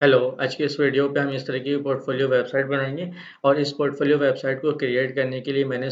Hello, आज की इस वीडियो पे हम इस तरह की पोर्टफोलियो वेबसाइट बनाएंगे और इस पोर्टफोलियो वेबसाइट को क्रिएट करने के लिए मैंने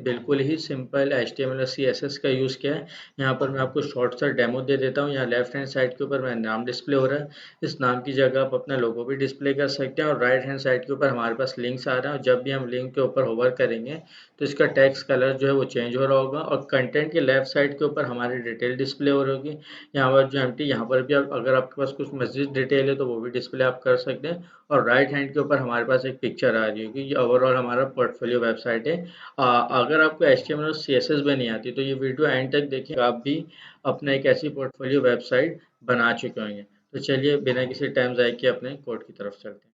बिल्कुल ही सिंपल HTML और CSS का यूज़ किया है। यहाँ पर मैं आपको शॉर्ट सा डेमो दे देता हूँ। यहाँ लेफ्ट हैंड साइड के ऊपर मेरा नाम डिस्प्ले हो रहा है। इस नाम की जगह आप अपना लोगो भी डिस्प्ले कर सकते हैं और राइट हैंड साइड के ऊपर हमारे पास लिंक्स आ रहे हैं और जब भी हम लिंक के ऊपर होवर करेंगे तो इसका टेक्स्ट कलर जो है वो चेंज हो रहा होगा और कंटेंट के लेफ्ट साइड के ऊपर हमारी डिटेल डिस्प्ले हो रही होगी। यहाँ पर जो एम्प्टी यहाँ पर भी आप अगर आपके पास कुछ मस्जिद डिटेल है तो वो भी डिस्प्ले आप कर सकते हैं और राइट हैंड के ऊपर हमारे पास एक पिक्चर आ रही होगी। ये ओवरऑल हमारा पोर्टफोलियो वेबसाइट है। अगर आपको HTML और CSS भी नहीं आती तो ये वीडियो एंड तक देखिए, आप भी अपना एक ऐसी पोर्टफोलियो वेबसाइट बना चुके होंगे। तो चलिए बिना किसी टाइम ज़ाय के अपने कोड की तरफ चलते हैं।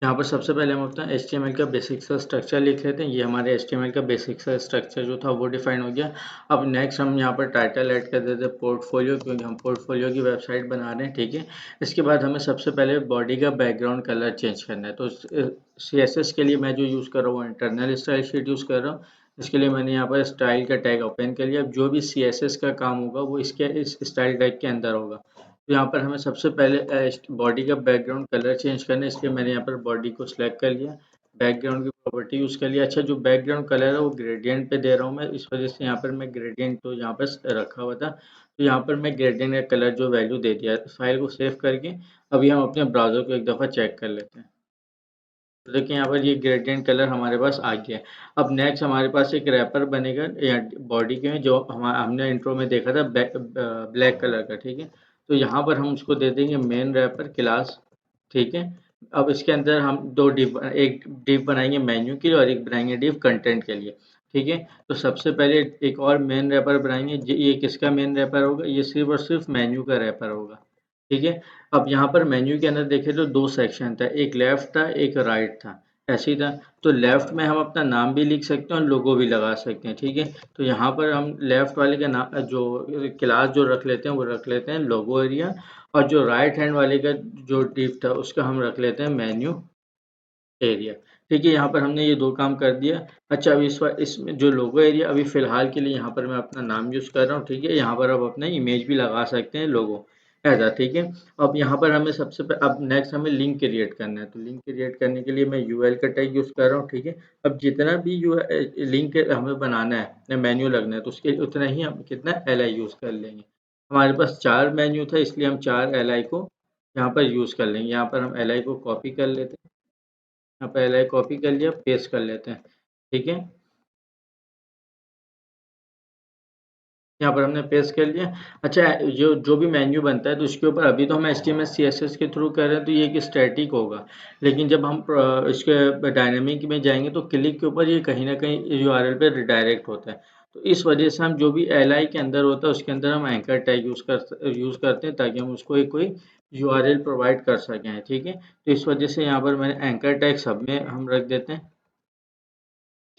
यहाँ पर सबसे पहले हम अपना HTML का बेसिक सा स्ट्रक्चर लिख लेते हैं। ये हमारे HTML का बेसिक सा स्ट्रक्चर जो था वो डिफाइन हो गया। अब नेक्स्ट हम यहाँ पर टाइटल ऐड कर देते हैं पोर्टफोलियो, क्योंकि हम पोर्टफोलियो की वेबसाइट बना रहे हैं। ठीक है, इसके बाद हमें सबसे पहले बॉडी का बैकग्राउंड कलर चेंज करना है। तो CSS के लिए मैं जो यूज़ कर रहा हूँ इंटरनल स्टाइल शीट यूज़ कर रहा हूँ। इसके लिए मैंने यहाँ पर स्टाइल का टैग ओपन कर लिया। अब जो भी CSS का काम होगा वो इस स्टाइल टैग के अंदर होगा। तो यहाँ पर हमें सबसे पहले बॉडी का बैकग्राउंड कलर चेंज करना है, इसलिए मैंने यहाँ पर बॉडी को सिलेक्ट कर लिया, बैकग्राउंड की प्रॉपर्टी यूज़ कर लिया। अच्छा, जो बैकग्राउंड कलर है वो ग्रेडियंट पे दे रहा हूँ मैं, इस वजह से यहाँ पर मैं ग्रेडियंट तो यहाँ पर रखा हुआ था, तो यहाँ पर मैं ग्रेडियंट का कलर जो वैल्यू दे दिया। फाइल को सेव करके अभी हम अपने ब्राउज़र को एक दफ़ा चेक कर लेते हैं। तो देखिए यहाँ पर ये ग्रेडियंट कलर हमारे पास आ गया है। अब नेक्स्ट हमारे पास एक रैपर बनेगा या बॉडी के में, जो हमने इंट्रो में देखा था ब्लैक कलर का। ठीक है, तो यहाँ पर हम उसको दे देंगे मेन रैपर क्लास। ठीक है, अब इसके अंदर हम दो डिव, एक डिव बनाएंगे मेन्यू के लिए और एक बनाएंगे डिव कंटेंट के लिए। ठीक है, तो सबसे पहले एक और मेन रैपर बनाएंगे। ये किसका मेन रैपर होगा? ये सिर्फ और सिर्फ मेन्यू का रैपर होगा। ठीक है, अब यहाँ पर मेन्यू के अंदर देखें तो दो सेक्शन था, एक लेफ्ट था एक राइट था, ऐसे ही था। तो लेफ्ट में हम अपना नाम भी लिख सकते हैं और लोगो भी लगा सकते हैं। ठीक है, तो यहाँ पर हम लेफ्ट वाले का नाम जो क्लास जो रख लेते हैं वो रख लेते हैं लोगो एरिया, और जो राइट हैंड वाले का जो डिव था उसका हम रख लेते हैं मेन्यू एरिया। ठीक है, यहाँ पर हमने ये दो काम कर दिया। अच्छा, अब इसमें जो लोगो एरिया अभी फ़िलहाल के लिए यहाँ पर मैं अपना नाम यूज़ कर रहा हूँ। ठीक है, यहाँ पर आप अपना इमेज भी लगा सकते हैं लोगो ऐसा। ठीक है, अब यहाँ पर हमें अब नेक्स्ट हमें लिंक क्रिएट करना है। तो लिंक क्रिएट करने के लिए मैं UL का टैग यूज़ कर रहा हूँ। ठीक है, अब जितना भी लिंक हमें बनाना है, मेन्यू लगना है, तो उसके उतना ही हम कितना LI यूज़ कर लेंगे। हमारे पास 4 मेन्यू था, इसलिए हम 4 LI को यहाँ पर यूज़ कर लेंगे। यहाँ पर हम LI को कॉपी कर लेते हैं, यहाँ पे LI कॉपी कर लिया, पेस्ट कर लेते हैं। ठीक है, यहाँ पर हमने पेस्ट कर लिया। अच्छा, जो जो भी मेन्यू बनता है तो उसके ऊपर अभी तो हम HTML CSS के थ्रू कर रहे हैं तो ये एक स्टैटिक होगा, लेकिन जब हम इसके डायनेमिक में जाएंगे तो क्लिक के ऊपर ये कहीं ना कहीं URL पे रिडायरेक्ट होता है। तो इस वजह से हम जो भी LI के अंदर होता है उसके अंदर हम एंकर टैग यूज़ करते हैं, ताकि हम उसको एक कोई URL प्रोवाइड कर सकें। ठीक है, तो इस वजह से यहाँ पर मैंने एंकर टैग सब में हम रख देते हैं।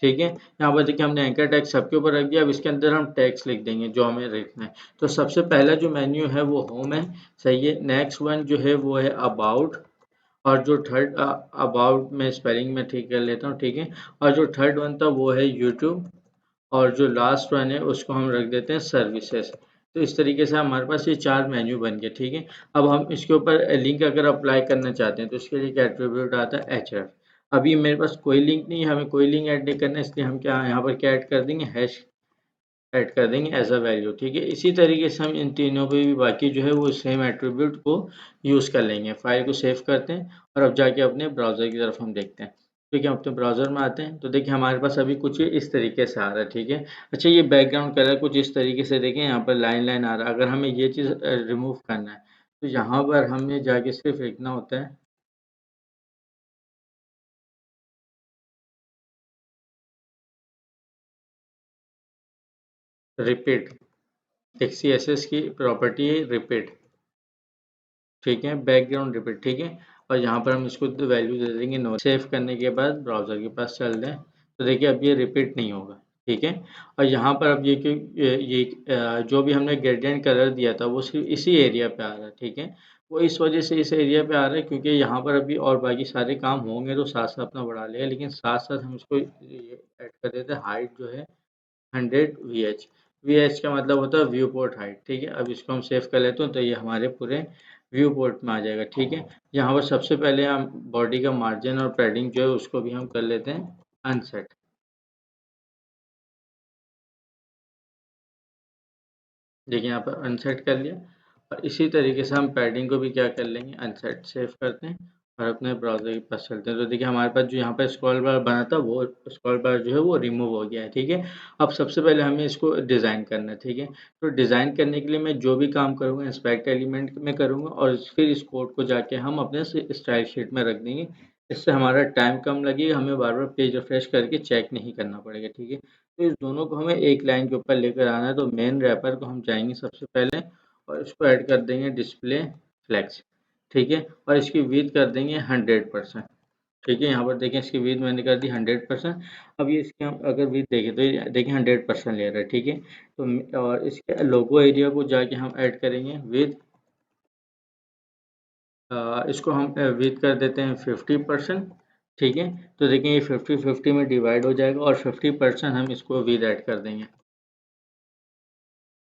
ठीक है, यहाँ पर देखिए हमने एंकर टैग सबके ऊपर रख दिया। अब इसके अंदर हम टैग्स लिख देंगे जो हमें लिखना है। तो सबसे पहला जो मेन्यू है वो होम है, सही है। नेक्स्ट वन जो है वो है अबाउट, और जो थर्ड अबाउट में स्पेलिंग में ठीक कर लेता हूँ। ठीक है, और जो थर्ड वन था वो है यूट्यूब, और जो लास्ट वन है उसको हम रख देते हैं सर्विसेज। तो इस तरीके से हमारे पास ये 4 मेन्यू बन गए। ठीक है, अब हम इसके ऊपर लिंक अगर अप्लाई करना चाहते हैं तो इसके लिए एक एट्रीब्यूट आता है href। अभी मेरे पास कोई लिंक नहीं है, हमें कोई लिंक ऐड नहीं करना है, इसलिए हम क्या यहाँ पर क्या ऐड कर देंगे, हैश ऐड कर देंगे एज अ वैल्यू। ठीक है, इसी तरीके से हम इन तीनों पे भी बाकी जो है वो सेम एट्रीब्यूट को यूज़ कर लेंगे। फाइल को सेव करते हैं और अब जाके अपने ब्राउज़र की तरफ हम देखते हैं। ठीक है, हम अपने ब्राउज़र में आते हैं तो देखिए हमारे पास अभी कुछ इस तरीके से आ रहा है। ठीक है, अच्छा, ये बैकग्राउंड कलर कुछ इस तरीके से देखें, यहाँ पर लाइन लाइन आ रहा है। अगर हमें ये चीज़ रिमूव करना है तो यहाँ पर हमें जाके सिर्फ लिखना होता है रिपीट। एक CSS की प्रॉपर्टी है रिपीट। ठीक है, बैकग्राउंड रिपीट। ठीक है, और यहाँ पर हम इसको वैल्यू दे देंगे नो। सेव करने के बाद ब्राउज़र के पास चल दें तो देखिए अब ये रिपीट नहीं होगा। ठीक है, और यहाँ पर अब जो भी हमने ग्रेडियंट कलर दिया था वो सिर्फ इसी एरिया पे आ रहा है। ठीक है, वो इस वजह से इस एरिया पे आ रहा है क्योंकि यहाँ पर अभी और बाकी सारे काम होंगे तो साथ साथ अपना बढ़ा लेगा, लेकिन साथ साथ हम इसको ये ऐड कर देते हैं हाइट जो है 100 VH। VH का मतलब होता है व्यू पोर्ट हाइट। ठीक है, अब इसको हम सेव कर लेते हैं तो ये हमारे पूरे व्यू पोर्ट में आ जाएगा। ठीक है, यहाँ पर सबसे पहले हम बॉडी का मार्जिन और पैडिंग जो है उसको भी हम कर लेते हैं अनसेट। देखिए यहाँ पर अनसेट कर लिया, और इसी तरीके से हम पैडिंग को भी क्या कर लेंगे, अनसेट सेव करते हैं और अपने ब्राउज़र के पास चलते हैं। तो देखिए हमारे पास जो यहाँ पर स्क्रॉल बार बना था वो स्क्रॉल बार जो है वो रिमूव हो गया है। ठीक है, अब सबसे पहले हमें इसको डिज़ाइन करना है। ठीक है, तो डिज़ाइन करने के लिए मैं जो भी काम करूँगा इंस्पेक्ट एलिमेंट में करूँगा, और फिर इस कोड को जाके हम अपने स्टाइल शीट में रख देंगे। इससे हमारा टाइम कम लगेगा, हमें बार बार पेज रिफ्रेश करके चेक नहीं करना पड़ेगा। ठीक है, तो इस दोनों को हमें एक लाइन के ऊपर लेकर आना है। तो मेन रैपर को हम जाएंगे सबसे पहले और इसको ऐड कर देंगे डिस्प्ले फ्लेक्स। ठीक है, और इसकी विड्थ कर देंगे 100%। ठीक है, यहाँ पर देखें इसकी विड्थ मैंने कर दी 100%। अब ये इसके हम अगर विड्थ देखें तो ये देखें 100% ले रहा है। ठीक है, तो और इसके लोगो एरिया को जाके हम ऐड करेंगे विथ, इसको हम विथ कर देते हैं 50%। ठीक है, तो देखें ये 50-50 में डिवाइड हो जाएगा और 50% हम इसको विथ ऐड कर देंगे।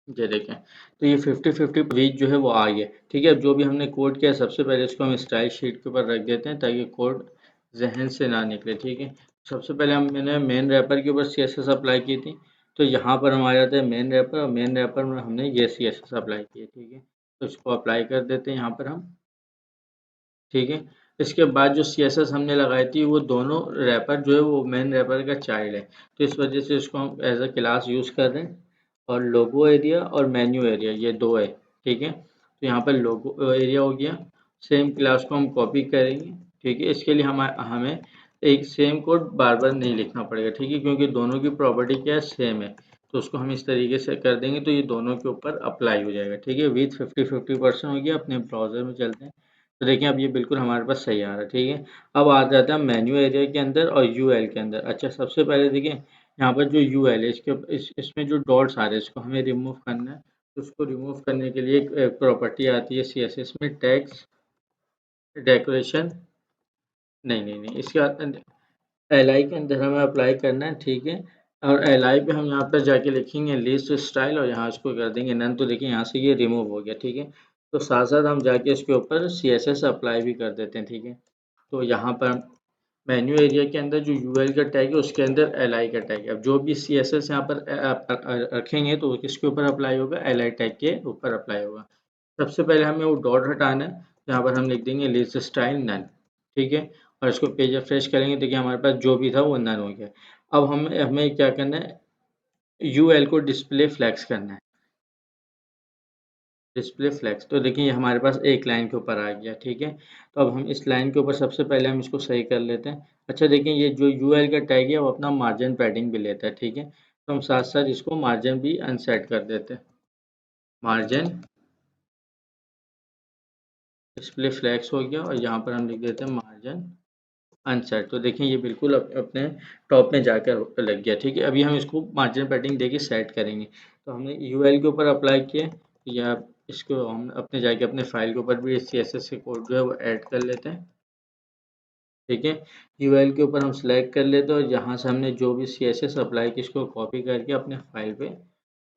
ये देखें, तो ये 50-50 वीक जो है वो आ गया। ठीक है, अब जो भी हमने कोड किया सबसे पहले इसको हम स्टाइल शीट के ऊपर रख देते हैं ताकि कोड जहन से ना निकले। ठीक है, सबसे पहले मैंने मेन रैपर के ऊपर CSS अप्लाई की थी, तो यहाँ पर हम आ जाते हैं मेन रैपर, और मेन रैपर में हमने ये CSS अप्लाई किया। ठीक है, तो इसको अप्लाई कर देते हैं यहाँ पर हम। ठीक है, इसके बाद जो CSS हमने लगाई थी वो दोनों रैपर जो है वो मेन रैपर का चाइल्ड है, तो इस वजह से इसको हम एज अ क्लास यूज़ कर रहे हैं। और लोगो एरिया और मेन्यू एरिया ये दो है। ठीक है, तो यहाँ पर लोगो एरिया हो गया, सेम क्लास को हम कॉपी करेंगे। ठीक है, इसके लिए हमें एक सेम कोड बार बार नहीं लिखना पड़ेगा। ठीक है, क्योंकि दोनों की प्रॉपर्टी क्या है, सेम है। तो उसको हम इस तरीके से कर देंगे तो ये दोनों के ऊपर अप्लाई हो जाएगा। ठीक है, विथ 50-50% हो गया। अपने ब्राउजर में चलते हैं, तो देखिए अब ये बिल्कुल हमारे पास सही आ रहा है। ठीक है, अब आ जाता है मेन्यू एरिया के अंदर और यूएल के अंदर। अच्छा, सबसे पहले देखिए यहाँ पर जो यूएल है इसमें जो डॉट्स आ रहे हैं इसको हमें रिमूव करना है। तो उसको रिमूव करने के लिए एक प्रॉपर्टी आती है CSS में, टैग्स डेकोरेशन, नहीं नहीं नहीं, इसके बाद LI के अंदर हमें अप्लाई करना है। ठीक है, और LI पे हम यहाँ पर जाके लिखेंगे लिस्ट स्टाइल और यहाँ इसको कर देंगे नन। तो देखिए यहाँ से ये रिमूव हो गया। ठीक है, तो साथ साथ हम जाके इसके ऊपर CSS अप्लाई भी कर देते हैं। ठीक है, तो यहाँ पर मेन्यू एरिया के अंदर जो यूएल का टैग है उसके अंदर LI का टैग है। अब जो भी CSS यहाँ पर रखेंगे तो किसके ऊपर अप्लाई होगा, LI टैग के ऊपर अप्लाई होगा। सबसे पहले हमें वो डॉट हटाना है, यहाँ पर हम लिख देंगे लिस्ट स्टाइल नन। ठीक है, और इसको पेज रिफ्रेश करेंगे, देखिए हमारे पास जो भी था वो नन हो गया। अब हमें क्या करना है, यूएल को डिस्प्ले फ्लैक्स करना है। डिस्प्ले फ्लैक्स, तो देखिए ये हमारे पास एक लाइन के ऊपर आ गया। ठीक है, तो अब हम इस लाइन के ऊपर सबसे पहले हम इसको सही कर लेते हैं। अच्छा देखिए ये जो यूएल का टैग है वो अपना मार्जिन पैडिंग भी लेता है। ठीक है, तो हम साथ साथ इसको मार्जिन भी अनसेट कर देते हैं। मार्जिन डिस्प्ले फ्लैक्स हो गया, और यहाँ पर हम लिख देते हैं मार्जिन अनसेट। तो देखिए ये बिल्कुल अपने टॉप में जाकर लग गया। ठीक है, अभी हम इसको मार्जिन पैडिंग देके सेट करेंगे। तो हमने यूएल के ऊपर अप्लाई किया, या इसको हम अपने जाके अपने फाइल के ऊपर भी CSS के कोड जो है वो ऐड कर लेते हैं। ठीक है, यूएल के ऊपर हम सेलेक्ट कर लेते हैं और यहाँ से हमने जो भी CSS अप्लाई की इसको कॉपी करके अपने फाइल पे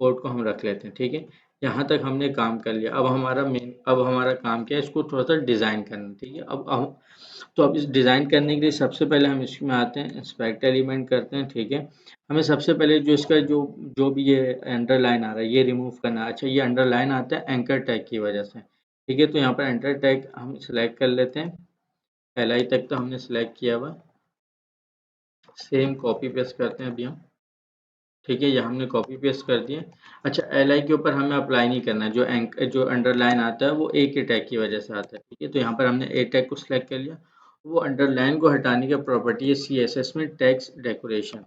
कोड को हम रख लेते हैं। ठीक है, यहाँ तक हमने काम कर लिया। अब हमारा काम क्या है, इसको थोड़ा सा डिज़ाइन करना। ठीक है, अब इस डिज़ाइन करने के लिए सबसे पहले हम इसमें आते हैं, इंस्पेक्ट एलिमेंट करते हैं। ठीक है, हमें सबसे पहले जो इसका जो जो भी ये अंडरलाइन आ रहा है ये रिमूव करना है। अच्छा, ये अंडरलाइन आता है एंकर टैग की वजह से। ठीक है, तो यहाँ पर एंकर टैग हम सेलेक्ट कर लेते हैं। LI तक तो हमने सेलेक्ट किया हुआ, सेम कॉपी पेस्ट करते हैं अभी हम। ठीक है, ये हमने कॉपी पेस्ट कर दिया। अच्छा, LI के ऊपर हमें अप्लाई नहीं करना है, जो अंडरलाइन आता है वो ए के टैग की वजह से आता है। ठीक है, तो यहाँ पर हमने ए टैग को सिलेक्ट कर लिया। वो अंडरलाइन को हटाने का प्रॉपर्टी है CSS में टेक्स्ट डेकोरेशन।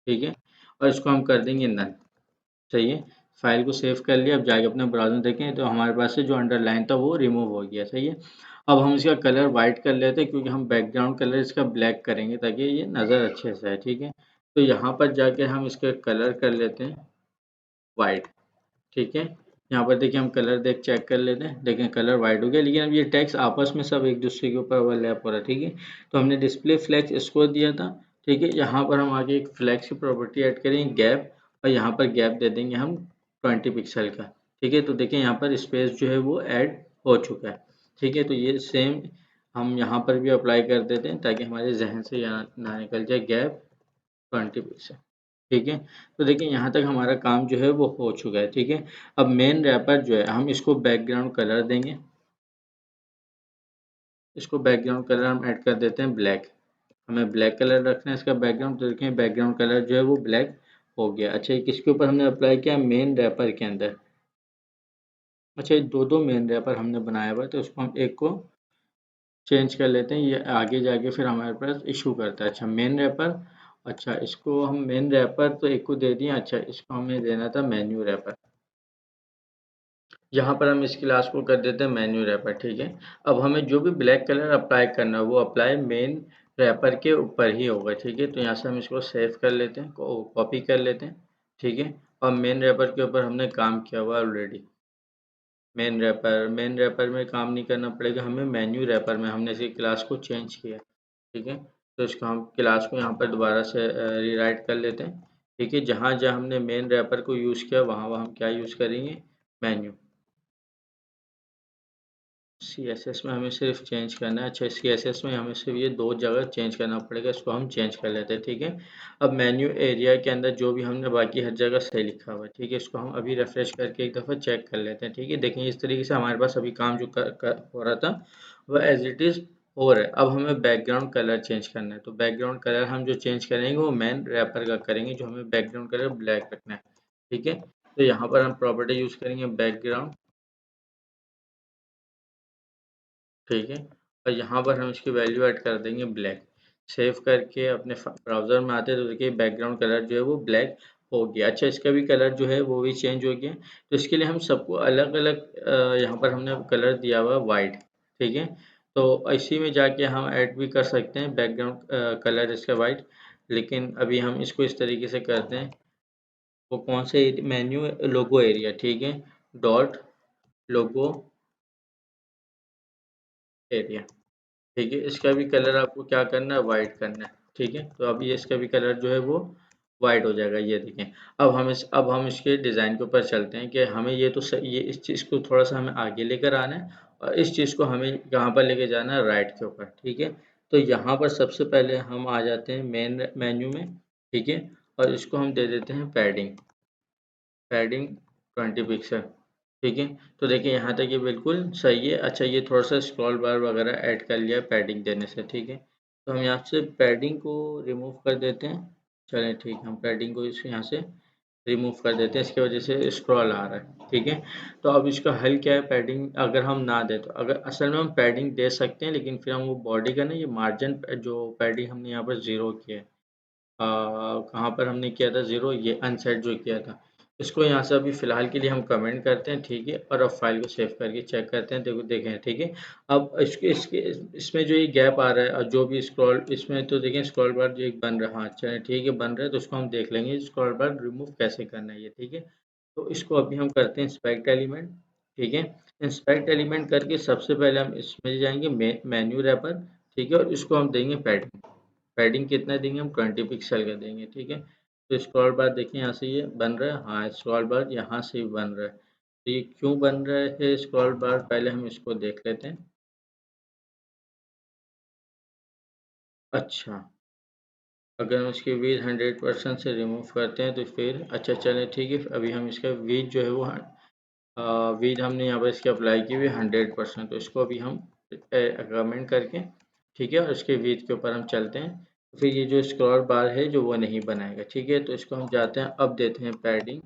ठीक है, और इसको हम कर देंगे नन। सही है, फाइल को सेव कर लिया। अब जाके अपने ब्राउज़र में देखें तो हमारे पास से जो अंडरलाइन था वो रिमूव हो गया। सही है, अब हम इसका कलर वाइट कर लेते हैं क्योंकि हम बैकग्राउंड कलर इसका ब्लैक करेंगे ताकि ये नज़र अच्छे से आए। ठीक है, तो यहाँ पर जाके हम इसका कलर कर लेते हैं वाइट। ठीक है, यहाँ पर देखिए हम कलर चेक कर लेते हैं, देखें कलर वाइट हो गया, लेकिन अब ये टेक्स्ट आपस में सब एक दूसरे के ऊपर ओवरलैप हो रहा है। ठीक है, तो हमने डिस्प्ले फ्लैक्स इसको दिया था। ठीक है, यहाँ पर हम आगे एक फ्लैक्स की प्रॉपर्टी ऐड करेंगे गैप, और यहाँ पर गैप दे देंगे हम 20 पिक्सल का। ठीक है, तो देखिए यहाँ पर स्पेस जो है वो ऐड हो चुका है। ठीक है, तो ये सेम हम यहाँ पर भी अप्लाई कर देते हैं ताकि हमारे जहन से यहाँ ना निकल जाए गैप 20%। ठीक है, तो देखिए यहाँ तक हमारा काम जो है वो हो चुका है। ठीक है, अब मेन रैपर जो है हम इसको बैकग्राउंड कलर देंगे, इसको बैकग्राउंड कलर हम ऐड कर देते हैं ब्लैक। हमें ब्लैक कलर रखना है इसका बैकग्राउंड, तो देखें बैकग्राउंड कलर जो है वो ब्लैक हो गया। अच्छा, ये किसके ऊपर हमने अप्लाई किया? मेन रैपर के अंदर। अच्छा, ये दो मेन रैपर हमने बनाया हुआ है, तो उसको हम एक को चेंज कर लेते हैं, ये आगे जाके फिर हमारे पास इशू करता है। अच्छा, मेन रैपर, अच्छा इसको हम मेन रैपर तो एक को दे दिए। अच्छा, इसको हमें देना था मेन्यू रैपर, यहाँ पर हम इस क्लास को कर देते हैं मेन्यू रैपर। ठीक है, अब हमें जो भी ब्लैक कलर अप्लाई करना है वो अप्लाई मेन रैपर के ऊपर ही होगा। ठीक है, तो यहाँ से हम इसको सेव कर लेते हैं, कॉपी कर लेते हैं। ठीक है, और मेन रैपर के ऊपर हमने काम किया हुआ ऑलरेडी। मेन रैपर में काम नहीं करना पड़ेगा हमें, मेन्यू रैपर में हमने इसी क्लास को चेंज किया। ठीक है, तो इसको हम क्लास को यहाँ पर दोबारा से रीराइट कर लेते हैं। ठीक है, जहाँ जहाँ हमने मेन रैपर को यूज़ किया वहाँ वहाँ हम क्या यूज़ करेंगे? मेन्यू। CSS में हमें सिर्फ चेंज करना है। अच्छा, CSS में हमें सिर्फ ये दो जगह चेंज करना पड़ेगा, इसको हम चेंज कर लेते हैं। ठीक है, अब मेन्यू एरिया के अंदर जो भी हमने बाकी हर जगह सही लिखा हुआ है। ठीक है, इसको हम अभी रिफ्रेश करके एक दफ़ा चेक कर लेते हैं। ठीक है, देखें इस तरीके से हमारे पास अभी काम जो हो रहा था वह एज इट इज़ हो रहा है। अब हमें बैकग्राउंड कलर चेंज करना है, तो बैकग्राउंड कलर हम जो चेंज करेंगे वो मेन रैपर का करेंगे, जो हमें बैकग्राउंड कलर ब्लैक रखना है। ठीक है, तो यहाँ पर हम प्रॉपर्टी यूज़ करेंगे बैकग्राउंड। ठीक है, और यहाँ पर हम इसकी वैल्यू ऐड कर देंगे ब्लैक। सेव करके अपने ब्राउज़र में आते हैं तो देखिए बैकग्राउंड कलर जो है वो ब्लैक हो गया। अच्छा, इसका भी कलर जो है वो भी चेंज हो गया, तो इसके लिए हम सबको अलग अलग यहाँ पर हमने कलर दिया हुआ है वाइट। ठीक है, तो इसी में जाके हम ऐड भी कर सकते हैं बैकग्राउंड कलर इसका वाइट, लेकिन अभी हम इसको इस तरीके से करते हैं। वो कौन से मेन्यू? लोगो एरिया। ठीक है, डॉट लोगो एरिया। ठीक है, इसका भी कलर आपको क्या करना है? वाइट करना है। ठीक है, तो अभी इसका भी कलर जो है वो वाइट हो जाएगा। ये देखें, अब हम इसके डिज़ाइन के ऊपर चलते हैं कि हमें ये तो ये इस चीज़ को थोड़ा सा हमें आगे लेकर आना है, और इस चीज़ को हमें कहाँ पर लेके जाना है? राइट के ऊपर। ठीक है, तो यहाँ पर सबसे पहले हम आ जाते हैं मेन मेन्यू में। ठीक है, और इसको हम दे देते हैं पैडिंग, पैडिंग 20 पिक्सल। ठीक है, तो देखिए यहाँ तक ये बिल्कुल सही है। अच्छा, ये थोड़ा सा स्क्रॉल बार वगैरह ऐड कर लिया पैडिंग देने से। ठीक है, तो हम यहाँ से पैडिंग को रिमूव कर देते हैं। चलें ठीक है, हम पैडिंग को इस यहाँ से रिमूव कर देते हैं, इसकी वजह से स्क्रॉल आ रहा है। ठीक है, तो अब इसका हल क्या है? पैडिंग अगर हम ना दें तो, अगर असल में हम पैडिंग दे सकते हैं लेकिन फिर हम वो बॉडी का ना ये मार्जिन जो पैडिंग हमने यहाँ पर ज़ीरो किया है, कहाँ पर हमने किया था ज़ीरो? ये अनसेट जो किया था, इसको यहाँ से अभी फ़िलहाल के लिए हम कमेंट करते हैं। ठीक है, और अब फाइल को सेव करके चेक करते हैं, देखो देखें। ठीक है, अब इसके इसके इसमें जो ये गैप आ रहा है और जो भी स्क्रॉल इसमें, तो देखें स्क्रॉल बार जो एक बन रहा है। हाँ चलिए ठीक है, बन रहा है, तो उसको हम देख लेंगे स्क्रॉल बार रिमूव कैसे करना है ये। ठीक है, तो इसको अभी हम करते हैं इंस्पेक्ट एलिमेंट। ठीक है, इंस्पेक्ट एलिमेंट करके सबसे पहले हम इसमें जाएंगे मेन्यू रैपर। ठीक है, और इसको हम देंगे पैडिंग। पैडिंग कितना देंगे? हम 20 पिक्सल का देंगे। ठीक है, तो स्क्रॉल बार देखिए यहाँ से ये बन रहा है। हाँ, स्क्रॉल बार यहाँ से भी बन रहा है, तो ये क्यों बन रहा है स्क्रॉल बार? पहले हम इसको देख लेते हैं। अच्छा, अगर हम इसकी विड्थ 100% से रिमूव करते हैं तो फिर अच्छा चलें ठीक है, अभी हम इसका विड्थ जो है वो विड्थ हमने यहाँ पर इसकी अप्लाई की हुई 100%, तो इसको अभी हम कमेंट करके ठीक है, और इसके विड्थ के ऊपर हम चलते हैं। तो फिर ये जो स्क्रॉल बार है जो वो नहीं बनाएगा। ठीक है, तो इसको हम जाते हैं, अब देते हैं पैडिंग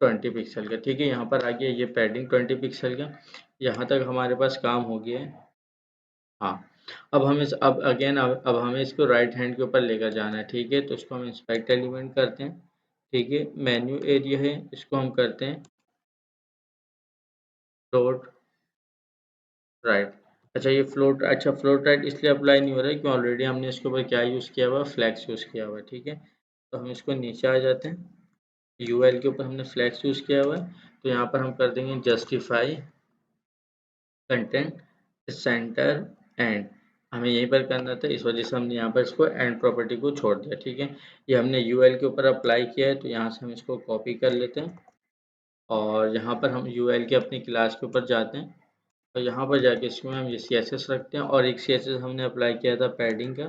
20 पिक्सल का। ठीक है, यहाँ पर आ गया ये पैडिंग 20 पिक्सल का। यहाँ तक हमारे पास काम हो गया है। हाँ, अब हम इस अब अगेन अब हमें इसको राइट हैंड के ऊपर लेकर जाना है। ठीक है, तो इसको हम इंस्पेक्ट एलिमेंट करते हैं। ठीक है, मेन्यू एरिया है, इसको हम करते हैं फ्लोट राइट। अच्छा, ये फ्लोट राइट इसलिए अप्लाई नहीं हो रहा है क्योंकि ऑलरेडी हमने इसके ऊपर क्या यूज़ किया हुआ है? फ्लैक्स यूज़ किया हुआ है। ठीक है, तो हम इसको नीचे आ जाते हैं, यूएल के ऊपर हमने फ्लैक्स यूज़ किया हुआ है, तो यहाँ पर हम कर देंगे जस्टिफाई कंटेंट सेंटर एंड। हमें यहीं पर करना था, इस वजह से हमने यहाँ पर इसको एंड प्रॉपर्टी को छोड़ दिया। ठीक है, ये हमने यूएल के ऊपर अप्लाई किया है, तो यहाँ से हम इसको कॉपी कर लेते हैं और यहाँ पर हम यूएल के अपनी क्लास के ऊपर जाते हैं। और यहाँ पर जाके इसमें हम ये CSS रखते हैं, और एक CSS हमने अप्लाई किया था पैडिंग का,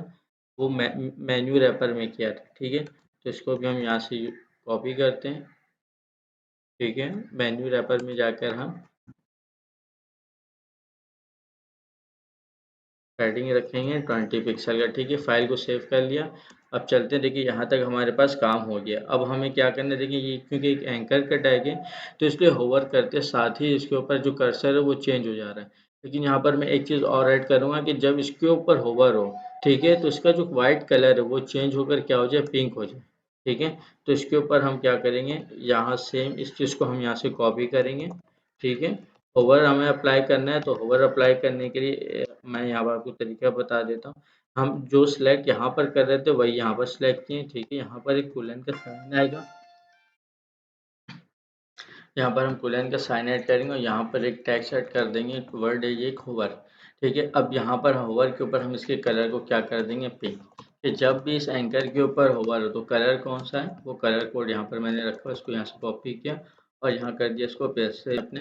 वो मेन्यू रैपर में किया था, ठीक है। तो इसको भी हम यहाँ से कॉपी करते हैं, ठीक है। मेन्यू रैपर में जाकर हम पैडिंग रखेंगे 20 पिक्सल का, ठीक है। फाइल को सेव कर लिया। अब चलते हैं, देखिए यहाँ तक हमारे पास काम हो गया। अब हमें क्या करना है, देखिए ये क्योंकि एक एंकर का टैग है, तो इसलिए होवर करते साथ ही इसके ऊपर जो कर्सर है वो चेंज हो जा रहा है। लेकिन यहाँ पर मैं एक चीज़ और ऐड करूँगा कि जब इसके ऊपर होवर हो, ठीक है, तो इसका जो वाइट कलर है वो चेंज होकर क्या हो जाए, पिंक हो जाए, ठीक है। तो इसके ऊपर हम क्या करेंगे, यहाँ सेम इस चीज़ को हम यहाँ से कॉपी करेंगे, ठीक है। होवर हमें अप्लाई करना है, तो होवर अप्लाई करने के लिए मैं यहाँ पर आपको तरीका बता देता हूँ। हम जो सिलेक्ट यहाँ पर कर रहे थे वही यहाँ पर सिलेक्ट किए, ठीक है। यहाँ पर एक कोलन का साइन आएगा, यहाँ पर हम कोलन का साइन ऐड करेंगे और यहाँ पर एक टैग सेट कर देंगे, एक वर्ड है ये होवर, ठीक है। अब यहाँ पर होवर के ऊपर हम इसके कलर को क्या कर देंगे, पिंक, कि जब भी इस एंकर के ऊपर होवर हो तो कलर कौन सा है, वो कलर कोड यहाँ पर मैंने रखा, इसको यहाँ से कॉपी किया और यहाँ कर दिया इसको पेस्ट से अपने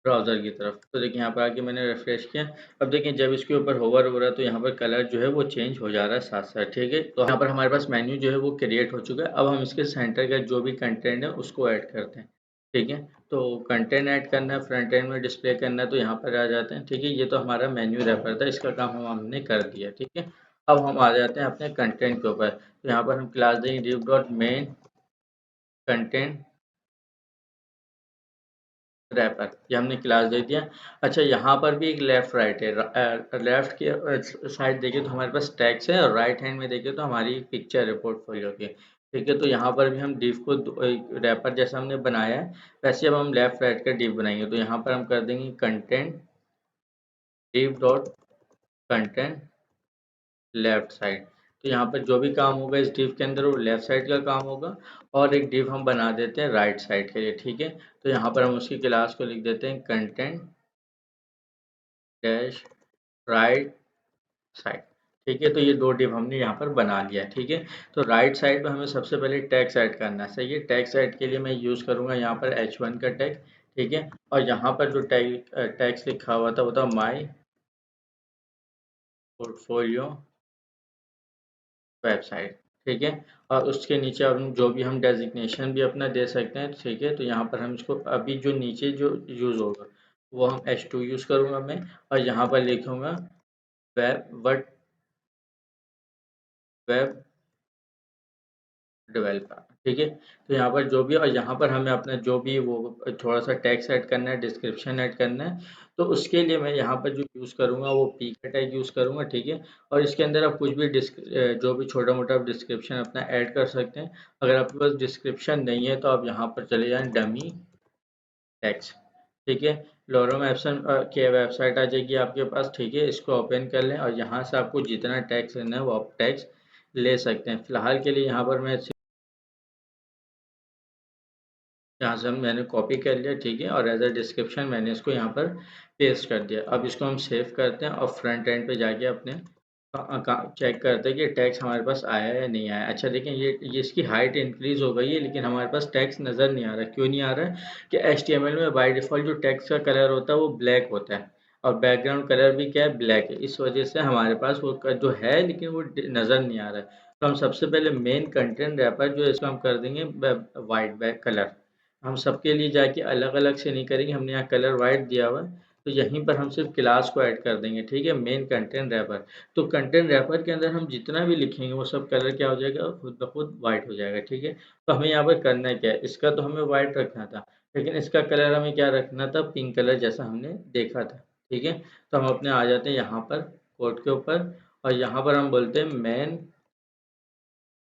ब्राउज़र की तरफ। तो देखिए यहाँ पर आके मैंने रिफ्रेश किया। अब देखिए जब इसके ऊपर होवर हो रहा है तो यहाँ पर कलर जो है वो चेंज हो जा रहा है साथ साथ, ठीक है। तो यहाँ पर हमारे पास मेन्यू जो है वो क्रिएट हो चुका है। अब हम इसके सेंटर का जो भी कंटेंट है उसको ऐड करते हैं, ठीक है। तो कंटेंट ऐड करना है, फ्रंट एंड में डिस्प्ले करना है, तो यहाँ पर आ जाते हैं, ठीक है। ये तो हमारा मेन्यू रैपर था, इसका काम हमने कर दिया, ठीक है। अब हम आ जाते हैं अपने कंटेंट के ऊपर। तो यहाँ पर हम क्लास देंगे div dot main content wrapper, ये हमने क्लास दे दिया। अच्छा, यहाँ पर भी एक लेफ्ट राइट है, लेफ्ट के साइड देखिए तो हमारे पास टैक्स है, और राइट हैंड में देखिए तो हमारी पिक्चर है पोर्टफोलियो की, ठीक है। तो यहाँ पर भी हम डिव को रैपर जैसा हमने बनाया है, वैसे अब हम लेफ्ट राइट का डिव बनाएंगे। तो यहाँ पर हम कर देंगे content div dot content left side. तो यहाँ पर जो भी काम होगा इस डिव के अंदर वो लेफ्ट साइड का काम होगा, और एक डिव हम बना देते हैं राइट साइड के लिए, ठीक है। तो यहाँ पर हम उसकी क्लास को लिख देते हैं कंटेंट डैश राइट साइड, ठीक है। तो ये दो डिव हमने यहाँ पर बना लिया, ठीक है। तो राइट साइड में हमें सबसे पहले टैग ऐड करना है, सही है। टैग ऐड के लिए मैं यूज़ करूँगा यहाँ पर H1 का टैग, ठीक है। और यहाँ पर जो टैग्स लिखा हुआ था वो था माई पोर्टफोलियो वेबसाइट, ठीक है। और उसके नीचे अब जो भी हम डेजिग्नेशन भी अपना दे सकते हैं, ठीक है। तो यहाँ पर हम इसको अभी जो नीचे जो यूज़ होगा वो हम H2 यूज़ करूँगा मैं, और यहाँ पर लिखूँगा वेब डेवलपर, ठीक है। तो यहाँ पर जो भी, और यहाँ पर हमें अपना जो भी वो थोड़ा सा टेक्स्ट ऐड करना है, डिस्क्रिप्शन ऐड करना है, तो उसके लिए मैं यहाँ पर जो यूज़ करूँगा वो पी का टैग यूज़ करूँगा, ठीक है। और इसके अंदर आप कुछ भी जो भी छोटा मोटा आप डिस्क्रिप्शन अपना ऐड कर सकते हैं। अगर आपके पास डिस्क्रिप्शन नहीं है तो आप यहाँ पर चले जाएँ डमी टेक्स्ट, ठीक है। लोरम एप्सन की वेबसाइट आ जाएगी आपके पास, ठीक है। इसको ओपन कर लें और यहाँ से आपको जितना टैक्स लेना है वो आप टैक्स ले सकते हैं। फिलहाल के लिए यहाँ पर मैं यहाँ से मैंने कॉपी कर लिया, ठीक है। और एज अ डिस्क्रिप्शन मैंने इसको यहाँ पर पेस्ट कर दिया। अब इसको हम सेव करते हैं और फ्रंट एंड पे जाके अपने चेक करते हैं कि टैक्स हमारे पास आया है या नहीं आया। अच्छा देखें, ये इसकी हाइट इंक्रीज हो गई है, लेकिन हमारे पास टैक्स नज़र नहीं आ रहा। क्यों नहीं आ रहा है कि HTML में बाय डिफ़ॉल्ट जो टैक्स का कलर होता है वो ब्लैक होता है, और बैकग्राउंड कलर भी क्या है, ब्लैक है। इस वजह से हमारे पास वो जो है लेकिन वो नज़र नहीं आ रहा है। तो हम सबसे पहले मेन कंटेंट रैपर जो है इसको हम कर देंगे वाइट बैक कलर। हम सबके लिए जाके अलग-अलग से नहीं करेंगे, हमने यहाँ कलर वाइट दिया हुआ है, तो यहीं पर हम सिर्फ क्लास को ऐड कर देंगे, ठीक है, मेन कंटेंट रैपर। तो कंटेंट रैपर के अंदर हम जितना भी लिखेंगे वो सब कलर क्या हो जाएगा, खुद ब खुद वाइट हो जाएगा, ठीक है। तो हमें यहाँ पर करना क्या है, इसका तो हमें वाइट रखना था, लेकिन इसका कलर हमें क्या रखना था, पिंक कलर जैसा हमने देखा था, ठीक है। तो हम अपने आ जाते हैं यहाँ पर कोड के ऊपर, और यहाँ पर हम बोलते हैं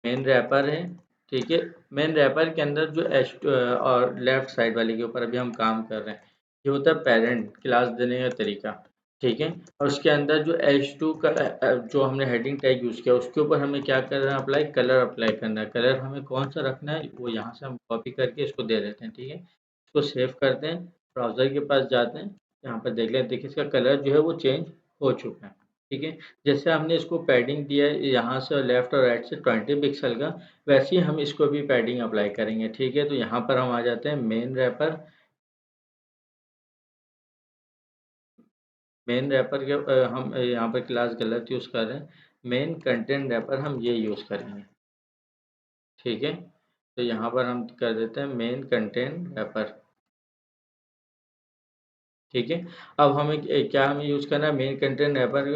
मेन रैपर है, ठीक है। मेन रैपर के अंदर जो एच और लेफ्ट साइड वाले के ऊपर अभी हम काम कर रहे हैं, ये होता है पेरेंट क्लास देने का तरीका, ठीक है। और उसके अंदर जो H2 का जो हमने हेडिंग टैग यूज़ किया उसके ऊपर हमें क्या करना है, अप्लाई कलर अप्लाई करना है। कलर हमें कौन सा रखना है वो यहाँ से हम कॉपी करके इसको दे देते हैं, ठीक है। इसको सेव करते हैं, ब्राउज़र के पास जाते हैं, यहाँ पर देख लें, देखिए इसका कलर जो है वो चेंज हो चुका है, ठीक है। जैसे हमने इसको पैडिंग दिया है यहाँ से लेफ्ट और राइट से 20 पिक्सल का, वैसे ही हम इसको भी पैडिंग अप्लाई करेंगे, ठीक है। तो यहाँ पर हम आ जाते हैं मेन रैपर, मेन रैपर के हम यहाँ पर क्लास गलत यूज़ कर रहे हैं। मेन कंटेंट रैपर हम ये यूज़ करेंगे, ठीक है। तो यहाँ पर हम कर देते हैं मेन कंटेंट रैपर, ठीक है। अब हमें क्या हमें यूज़ करना है मेन कंटेंट रैपर,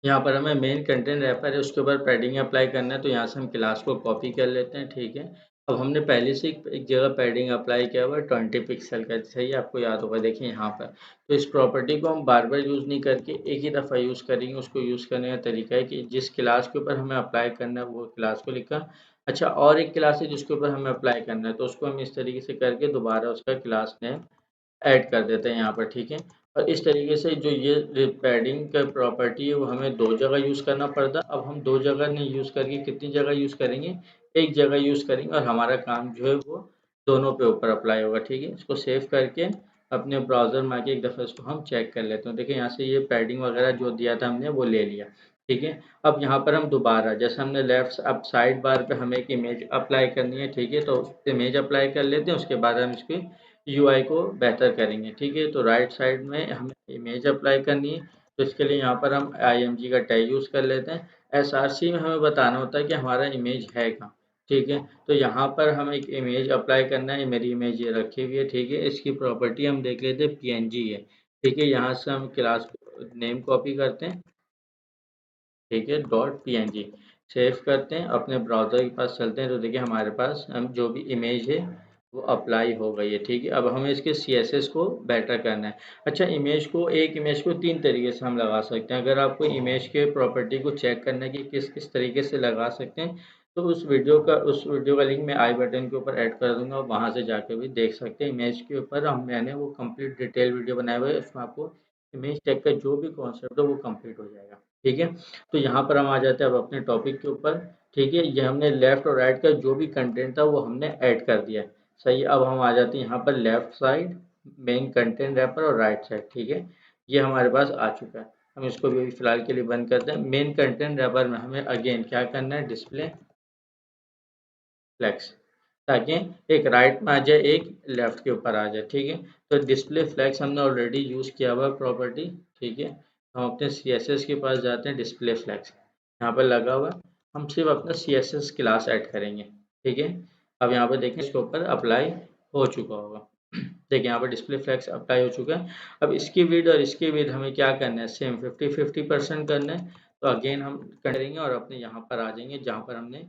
यहाँ पर हमें मेन कंटेंट रैपर है उसके ऊपर पैडिंग अप्लाई करना है, तो यहाँ से हम क्लास को कॉपी कर लेते हैं, ठीक है। अब हमने पहले से एक जगह पैडिंग अप्लाई किया हुआ है 20 पिक्सल का, सही आपको याद होगा, देखिए यहाँ पर। तो इस प्रॉपर्टी को हम बार बार यूज़ नहीं करके एक ही दफ़ा यूज़ करेंगे। उसको यूज़ करने का तरीका है कि जिस क्लास के ऊपर हमें अप्लाई करना है वो क्लास को लिखा, अच्छा और एक क्लास है जिसके ऊपर हमें अप्लाई करना है, तो उसको हम इस तरीके से करके दोबारा उसका क्लास नेम ऐड कर देते हैं यहाँ पर, ठीक है। और इस तरीके से जो ये पैडिंग का प्रॉपर्टी है वो हमें दो जगह यूज़ करना पड़ता। अब हम दो जगह नहीं यूज़ करके कितनी जगह यूज़ करेंगे, एक जगह यूज़ करेंगे और हमारा काम जो है वो दोनों पे ऊपर अप्लाई होगा, ठीक है। इसको सेव करके अपने ब्राउज़र में आके एक दफ़ा इसको हम चेक कर लेते हैं। देखिए यहाँ से ये पैडिंग वगैरह जो दिया था हमने वो ले लिया, ठीक है। अब यहाँ पर हम दोबारा जैसे हमने लेफ्ट अब साइड बार पे हमें एक इमेज अप्लाई करनी है, ठीक है। तो इमेज अप्लाई कर लेते हैं, उसके बाद हम इसकी यूआई को बेहतर करेंगे, ठीक है। तो राइट साइड में हमें इमेज अप्लाई करनी है, तो इसके लिए यहाँ पर हम आईएमजी का टैग यूज़ कर लेते हैं। एसआरसी में हमें बताना होता है कि हमारा इमेज है कहाँ, ठीक है। तो यहाँ पर हमें एक इमेज अप्लाई करना है, मेरी इमेज ये रखी हुई है, ठीक है। इसकी प्रॉपर्टी हम देख लेते हैं पीएनजी है, ठीक है। यहाँ से हम क्लास नेम कॉपी करते हैं, ठीक है, डॉट पीएनजी सेव करते हैं, अपने ब्राउज़र के पास चलते हैं, तो देखिए हमारे पास हम जो भी इमेज है वो अप्लाई हो गई है, ठीक है। अब हमें इसके सीएसएस को बेटर करना है। अच्छा, एक इमेज को तीन तरीके से हम लगा सकते हैं। अगर आपको इमेज के प्रॉपर्टी को चेक करना है कि किस किस तरीके से लगा सकते हैं, तो उस वीडियो का लिंक मैं आई बटन के ऊपर ऐड कर दूंगा, वहाँ से जाकर भी देख सकते हैं। इमेज के ऊपर मैंने वो कंप्लीट डिटेल वीडियो बनाया हुआ है, उसमें आपको इमेज टैग का जो भी कॉन्सेप्ट है वो कंप्लीट हो जाएगा, ठीक है। तो यहाँ पर हम आ जाते हैं अब अपने टॉपिक के ऊपर, ठीक है। ये हमने लेफ्ट और राइट का जो भी कंटेंट था वो हमने ऐड कर दिया है, सही है। अब हम आ जाते हैं यहाँ पर left side main content wrapper और राइट साइड, ठीक है। ये हमारे पास आ चुका है। हम इसको भी फिलहाल के लिए बंद करते हैं। मेन कंटेंट रैपर में हमें अगेन क्या करना है, डिस्प्ले फ्लेक्स, ताकि एक राइट में आ जाए एक लेफ्ट के ऊपर आ जाए, ठीक है। तो डिस्प्ले फ्लेक्स हमने ऑलरेडी यूज़ किया हुआ प्रॉपर्टी, ठीक है। हम अपने सीएसएस के पास जाते हैं, डिस्प्ले फ्लेक्स यहाँ पर लगा हुआ है, हम सिर्फ अपना सीएसएस क्लास ऐड करेंगे, ठीक है। अब यहाँ पर देखें इसके ऊपर अप्लाई हो चुका होगा, देखिए यहाँ पर डिस्प्ले फ्लेक्स अप्लाई हो चुका है। अब इसकी विड्थ और इसकी विड्थ हमें क्या करना है, सेम 50-50% करना है। तो अगेन हम करेंगे और अपने यहाँ पर आ जाएंगे जहाँ पर हमने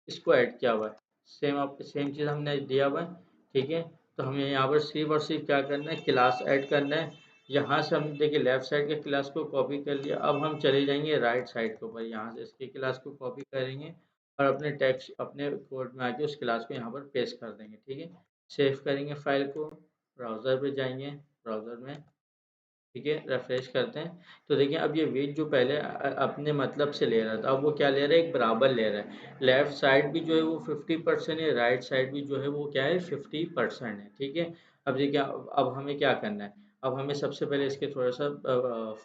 इसको ऐड किया हुआ है, सेम चीज़ हमने दिया हुआ है, ठीक है। तो हमें यहाँ पर सिर्फ और सिर्फ क्या करना है, क्लास ऐड करना है। यहाँ से हम देखिए लेफ्ट साइड के क्लास को कॉपी कर लिया, अब हम चले जाएंगे राइट साइड के ऊपर, यहाँ से इसकी क्लास को कॉपी करेंगे और अपने टेक्स्ट अपने कोड में आके उस क्लास को यहाँ पर पेस्ट कर देंगे, ठीक है। सेव करेंगे फाइल को, ब्राउज़र पे जाएंगे, ब्राउज़र में, ठीक है, रिफ्रेश करते हैं। तो देखिए अब ये वेट जो पहले अपने मतलब से ले रहा था, अब वो क्या ले रहा है, एक बराबर ले रहा है। लेफ्ट साइड भी जो है वो 50% है, राइट साइड भी जो है वो क्या है 50% है, ठीक है। अब देखिए अब हमें क्या करना है, अब हमें सबसे पहले इसके थोड़ा सा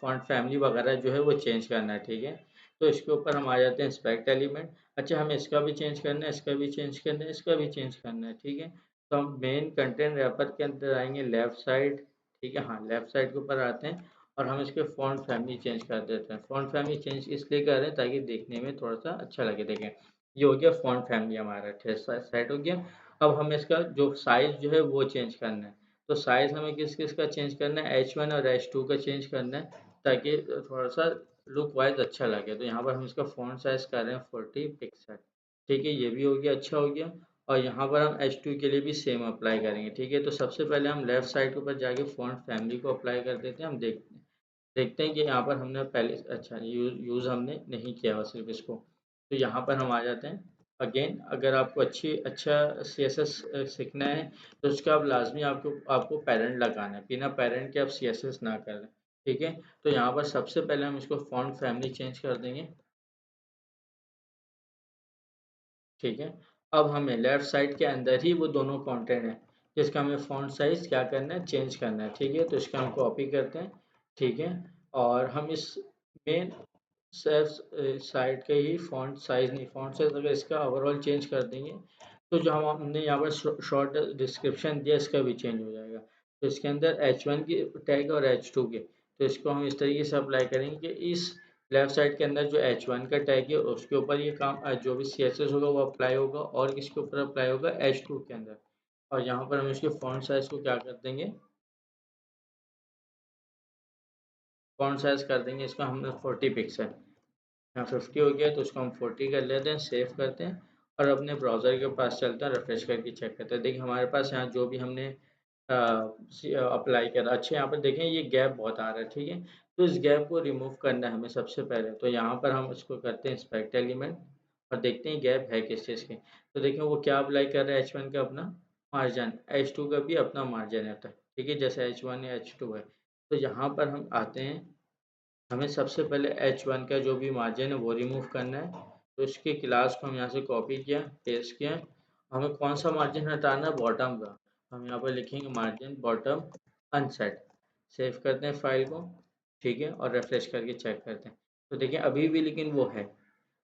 फॉन्ट फैमिली वगैरह जो है वो चेंज करना है, ठीक है। तो इसके ऊपर हम आ जाते हैं इंस्पेक्ट एलिमेंट, अच्छा हमें इसका भी चेंज करना है, इसका भी चेंज करना है, इसका भी चेंज करना है, ठीक है। तो हम मेन कंटेंट रैपर के अंदर आएंगे लेफ्ट साइड, ठीक है, हाँ लेफ्ट साइड के ऊपर आते हैं और हम इसके फ़ॉन्ट फैमिली चेंज कर देते हैं। फ़ॉन्ट फैमिली चेंज इसलिए कर रहे हैं ताकि देखने में थोड़ा सा अच्छा लगे, देखें ये हो गया फ़ॉन्ट फैमिली हमारा सेट हो गया। अब हमें इसका जो साइज़ जो है वो चेंज करना है, तो साइज़ हमें किस किस का चेंज करना है, H1 और H2 का चेंज करना है ताकि थोड़ा सा लुक वाइज अच्छा लगे। तो यहाँ पर हम इसका फ़ॉन्ट साइज़ कर रहे हैं 40 पिक्सल, ठीक है, ये भी हो गया, अच्छा हो गया। और यहाँ पर हम H2 के लिए भी सेम अप्लाई करेंगे, ठीक है। तो सबसे पहले हम लेफ्ट साइड के ऊपर जाके फ़ॉन्ट फैमिली को अप्लाई कर देते हैं। हम देखते हैं कि यहाँ पर हमने पहले अच्छा यूज़ हमने नहीं किया हुआ सिर्फ इसको, तो यहाँ पर हम आ जाते हैं। अगेन अगर आपको अच्छा सीएसएस सीखना है तो उसका अब लाजमी आपको आपको पेरेंट लगाना है, बिना पेरेंट के आप सीएसएस ना करें, ठीक है। तो यहाँ पर सबसे पहले हम इसको फ़ॉन्ट फैमिली चेंज कर देंगे, ठीक है। अब हमें लेफ्ट साइड के अंदर ही वो दोनों कंटेंट है जिसका हमें फ़ॉन्ट साइज़ क्या करना है, चेंज करना है, ठीक है। तो इसका हम कॉपी करते हैं, ठीक है। और हम इस मेन सेल्फ साइड के ही फ़ॉन्ट साइज़ नहीं, फ़ॉन्ट साइज़ अगर इसका ओवरऑल चेंज कर देंगे तो जो हमने यहाँ पर शॉर्ट डिस्क्रिप्शन दिया इसका भी चेंज हो जाएगा। तो इसके अंदर H1 की टैग और H2 के, तो इसको हम इस तरीके से अप्लाई करेंगे कि इस लेफ्ट साइड के अंदर जो H1 का टैग है उसके ऊपर ये काम जो भी CSS होगा वो अप्लाई होगा, और किसके ऊपर अप्लाई होगा, H2 के अंदर। और यहाँ पर हम इसके फॉन्ट साइज को क्या कर देंगे, फॉन्ट साइज कर देंगे इसका हमने 40 पिक्सल। यहाँ 50 हो गया तो उसको हम 40 कर लेते हैं, सेव करते हैं और अपने ब्राउज़र के पास चलते हैं, रिफ्रेश करके चेक करते हैं। देखिए हमारे पास यहाँ जो भी हमने अप्लाई करा, अच्छा यहाँ पर देखें ये गैप बहुत आ रहा है, ठीक है। तो इस गैप को रिमूव करना है हमें सबसे पहले, तो यहाँ पर हम इसको करते हैं इंस्पेक्ट एलिमेंट और देखते हैं गैप है किस चीज़ के। तो देखें वो क्या अप्लाई कर रहा है, H1 का अपना मार्जिन, H2 का भी अपना मार्जिन होता है, ठीक है, जैसे H1 या H2 है। तो यहाँ पर हम आते हैं, हमें सबसे पहले H1 का जो भी मार्जिन है वो रिमूव करना है। तो इसके क्लास को हम यहाँ से कॉपी किया, पेस्ट किया। हमें कौन सा मार्जिन हटाना है, बॉटम का। हम यहाँ पर लिखेंगे मार्जिन बॉटम अनसेट, सेव करते हैं फाइल को, ठीक है, और रिफ्रेश करके चेक करते हैं। तो देखिए अभी भी लेकिन वो है,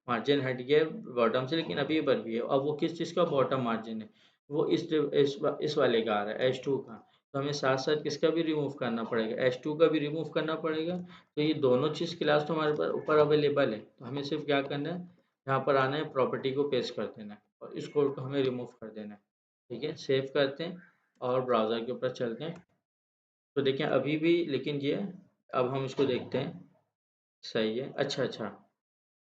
मार्जिन हट गया बॉटम से, लेकिन अभी पर भी है। अब वो किस चीज़ का बॉटम मार्जिन है, वो इस वाले का आ रहा है, H2 का। तो हमें साथ साथ किसका भी रिमूव करना पड़ेगा, H2 का भी रिमूव करना पड़ेगा। तो ये दोनों चीज़ क्लास तो हमारे पास ऊपर अवेलेबल है, तो हमें सिर्फ क्या करना है, यहाँ पर आना है, प्रॉपर्टी को पेस्ट कर देना है और इस कोड को हमें रिमूव कर देना है, ठीक है। सेव करते हैं और ब्राउज़र के ऊपर चलते हैं। तो देखें अभी भी लेकिन ये, अब हम इसको देखते हैं, सही है। अच्छा अच्छा,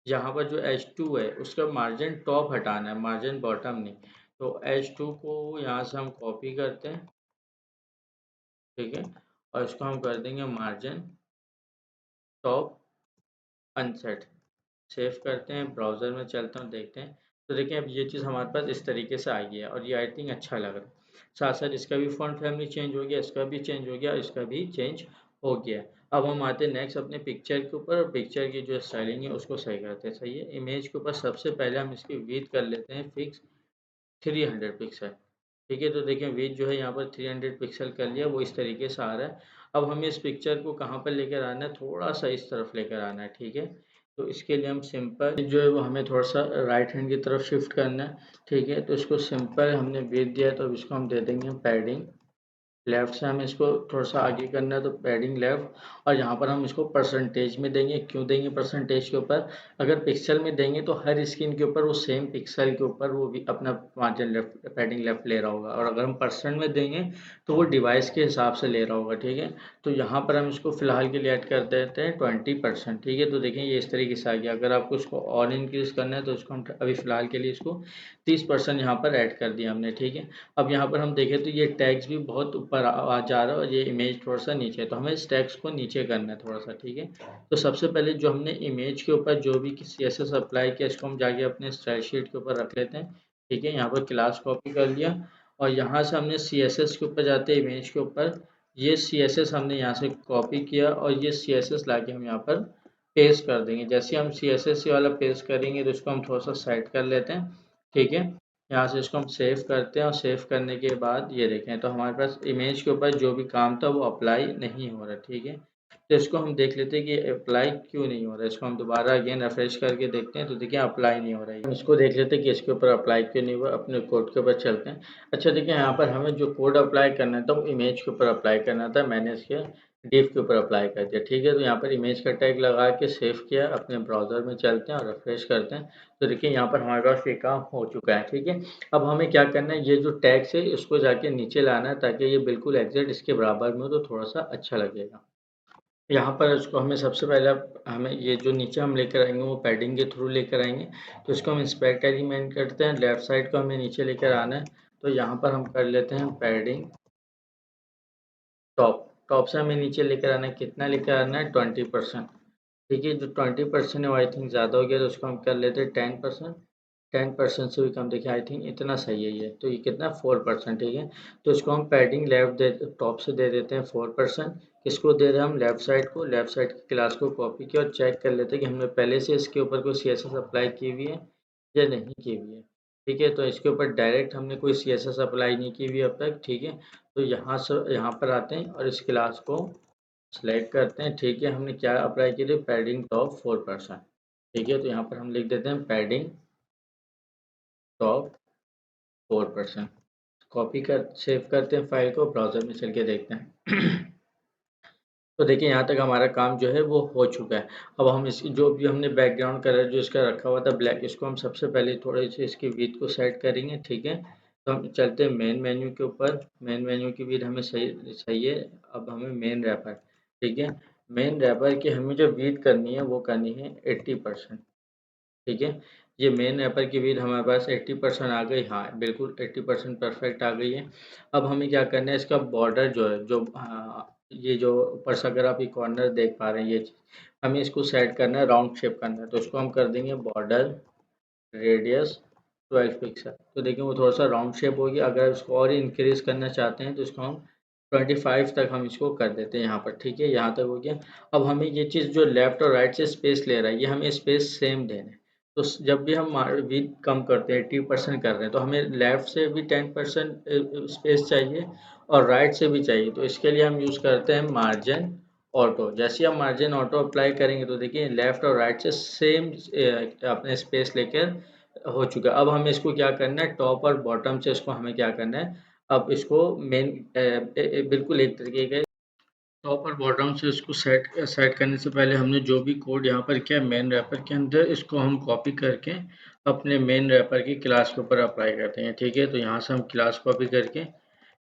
यहाँ पर जो H2 है उसका मार्जिन टॉप हटाना है, मार्जिन बॉटम नहीं। तो H2 को यहाँ से हम कॉपी करते हैं, ठीक है, और इसको हम कर देंगे मार्जिन टॉप अनसेट, सेव करते हैं, ब्राउज़र में चलते हैं, देखते हैं। तो देखिए अब ये चीज़ हमारे पास इस तरीके से आई है और ये आई थिंक अच्छा लग रहा है। साथ साथ इसका भी फ़ॉन्ट फैमिली चेंज हो गया, इसका भी चेंज हो गया, इसका भी चेंज हो गया। अब हम आते हैं नेक्स्ट अपने पिक्चर के ऊपर, और पिक्चर की जो स्टाइलिंग है उसको सही करते हैं। सही है, इमेज के ऊपर सबसे पहले हम इसकी विड्थ कर लेते हैं फिक्स 300 पिक्सल, ठीक है। तो देखिए विड्थ जो है यहाँ पर 300 पिक्सल कर लिया, वो इस तरीके से आ रहा है। अब हमें इस पिक्चर को कहाँ पर लेकर आना है, थोड़ा सा इस तरफ लेकर आना है, ठीक है। तो इसके लिए हम सिंपल जो है वो हमें थोड़ा सा राइट हैंड की तरफ शिफ्ट करना है, ठीक है। तो इसको सिंपल हमने विड्थ दिया, तो अब इसको हम दे देंगे पैडिंग लेफ्ट से, हमें इसको थोड़ा सा आगे करना है, तो पैडिंग लेफ्ट। और यहाँ पर हम इसको परसेंटेज में देंगे, क्यों देंगे परसेंटेज के ऊपर, अगर पिक्सल में देंगे तो हर स्क्रीन के ऊपर वो सेम पिक्सल के ऊपर वो भी अपना मार्जिन लेफ्ट, पैडिंग लेफ्ट ले रहा होगा, और अगर हम परसेंट में देंगे तो वो डिवाइस के हिसाब से ले रहा होगा, ठीक है। तो यहाँ पर हम इसको फिलहाल के लिए ऐड कर देते हैं 20%, ठीक है। तो देखें ये इस तरीके से आ गया। अगर आपको इसको और इंक्रीज करना है तो इसको हम अभी फिलहाल के लिए इसको 30% यहाँ पर ऐड कर दिया हमने, ठीक है। अब यहाँ पर हम देखें तो ये टैग्स भी बहुत ऊपर आ जा रहा है और ये इमेज थोड़ा सा नीचे है, तो हमें इस टैग्स को नीचे करना है थोड़ा सा, ठीक है। तो सबसे पहले जो हमने इमेज के ऊपर जो भी CSS अप्लाई किया, इसको हम जाके अपने स्टाइल शीट के ऊपर रख लेते हैं, ठीक है। यहाँ पर क्लास कॉपी कर लिया और यहाँ से हमने CSS के ऊपर जाते हैं, इमेज के ऊपर ये CSS हमने यहाँ से कॉपी किया और ये CSS लाके हम यहाँ पर पेस्ट कर देंगे। जैसे हम CSS वाला पेस्ट करेंगे तो इसको हम थोड़ा सा साइड कर लेते हैं, ठीक है। यहाँ से इसको हम सेव करते हैं और सेव करने के बाद ये देखें तो हमारे पास इमेज के ऊपर जो भी काम था वो अप्लाई नहीं हो रहा, ठीक है। तो इसको हम देख लेते हैं कि अप्लाई क्यों नहीं हो रहा है। इसको हम दोबारा अगेन रिफ्रेश करके देखते हैं, तो देखिए अप्लाई नहीं हो रहा है। हम इसको देख लेते हैं कि इसके ऊपर अप्लाई क्यों नहीं हुआ, अपने कोड के ऊपर चलते हैं। अच्छा देखिए यहाँ पर हमें जो कोड अप्लाई करना था वो इमेज के ऊपर अप्लाई करना था, मैंने इसके डिव के ऊपर अप्लाई कर दिया, ठीक है। तो यहाँ पर इमेज का टैग लगा के सेव किया, अपने ब्राउजर में चलते हैं और रिफ्रेश करते हैं। तो देखिए यहाँ पर हमारे पास ये काम हो चुका है, ठीक है। अब हमें क्या करना है, ये जो टैग्स है इसको जाके नीचे लाना है ताकि ये बिल्कुल एग्जैक्ट इसके बराबर में हो, तो थोड़ा सा अच्छा लगेगा। यहाँ पर इसको हमें सबसे पहले हमें ये जो नीचे हम लेकर आएंगे वो पैडिंग के थ्रू लेकर आएंगे। तो इसको हम इंस्पेक्ट एलिमेंट करते हैं, लेफ्ट साइड को हमें नीचे लेकर आना है। तो यहाँ पर हम कर लेते हैं पैडिंग टॉप, टॉप से हमें नीचे लेकर आना है, कितना लेकर आना है, 20%, ठीक है। जो 20% है वो आई थिंक ज़्यादा हो गया, तो उसको हम कर लेते हैं 10%। 10% से भी कम, देखिए आई थिंक इतना सही है ये, तो ये कितना 4%, ठीक है। तो इसको हम पैडिंग लेफ्ट दे, टॉप से दे देते हैं 4%। किसको दे रहे हैं हम, लेफ्ट साइड को, लेफ्ट साइड की क्लास को कॉपी किया और चेक कर लेते हैं कि हमने पहले से इसके ऊपर कोई CSS अप्लाई की हुई है या नहीं की हुई है, ठीक है। तो इसके ऊपर डायरेक्ट हमने कोई CSS अप्लाई नहीं की हुई अब तक, ठीक है। तो यहाँ से यहाँ पर आते हैं और इस क्लास को सेलेक्ट करते हैं, ठीक है। हमने क्या अप्लाई की थी, पैडिंग टॉप 4%, ठीक है। तो यहाँ पर हम लिख देते हैं पैडिंग टॉप 4%, कॉपी कर सेव करते हैं फाइल को, ब्राउज़र में चल के देखते हैं। तो देखिए यहाँ तक हमारा काम जो है वो हो चुका है। अब हम इस जो भी हमने बैकग्राउंड कलर जो इसका रखा हुआ था ब्लैक, इसको हम सबसे पहले थोड़े से इसकी विड्थ को सेट करेंगे, ठीक है। तो हम चलते हैं मेन मेन्यू के ऊपर, मेन मेन्यू की विड्थ हमें सही सही है। अब हमें मेन रैपर, ठीक है, मेन रैपर की हमें जो विड्थ करनी है वो करनी है 80%, ठीक है। ये मेन रैपर की विड्थ हमारे पास 80% आ गई, हाँ बिल्कुल 80% परफेक्ट आ गई है। अब हमें क्या करना है, इसका बॉर्डर जो है जो ये जो ऊपर से अगर आप ये कॉर्नर देख पा रहे हैं ये चीज़, हमें इसको सेट करना है, राउंड शेप करना है। तो इसको हम कर देंगे बॉर्डर रेडियस 12 पिक्सल। तो देखिए वो थोड़ा सा राउंड शेप होगी। अगर इसको और इंक्रीज करना चाहते हैं तो इसको हम 25 तक हम इसको कर देते हैं यहाँ पर, ठीक है। यहाँ तक हो गया। अब हमें ये चीज़ जो लेफ्ट और राइट से स्पेस ले रहा है, ये हमें स्पेस सेम देना है। तो जब भी हम विड्थ कम करते हैं 80% कर रहे हैं, तो हमें लेफ्ट से भी 10% स्पेस चाहिए और राइट से भी चाहिए। तो इसके लिए हम यूज़ करते हैं मार्जिन ऑटो। जैसे ही हम मार्जिन ऑटो अप्लाई करेंगे तो देखिए लेफ्ट और राइट से सेम अपने स्पेस लेकर हो चुका है। अब हमें इसको क्या करना है, टॉप और बॉटम से इसको हमें क्या करना है, अब इसको मेन बिल्कुल एक तरीके के टॉप और बॉटम से इसको सेट सेट करने से पहले हमने जो भी कोड यहाँ पर किया मेन रैपर के अंदर, इसको हम कॉपी करके अपने मेन रैपर की क्लास के ऊपर अप्लाई करते हैं, ठीक है। तो यहाँ से हम क्लास कॉपी करके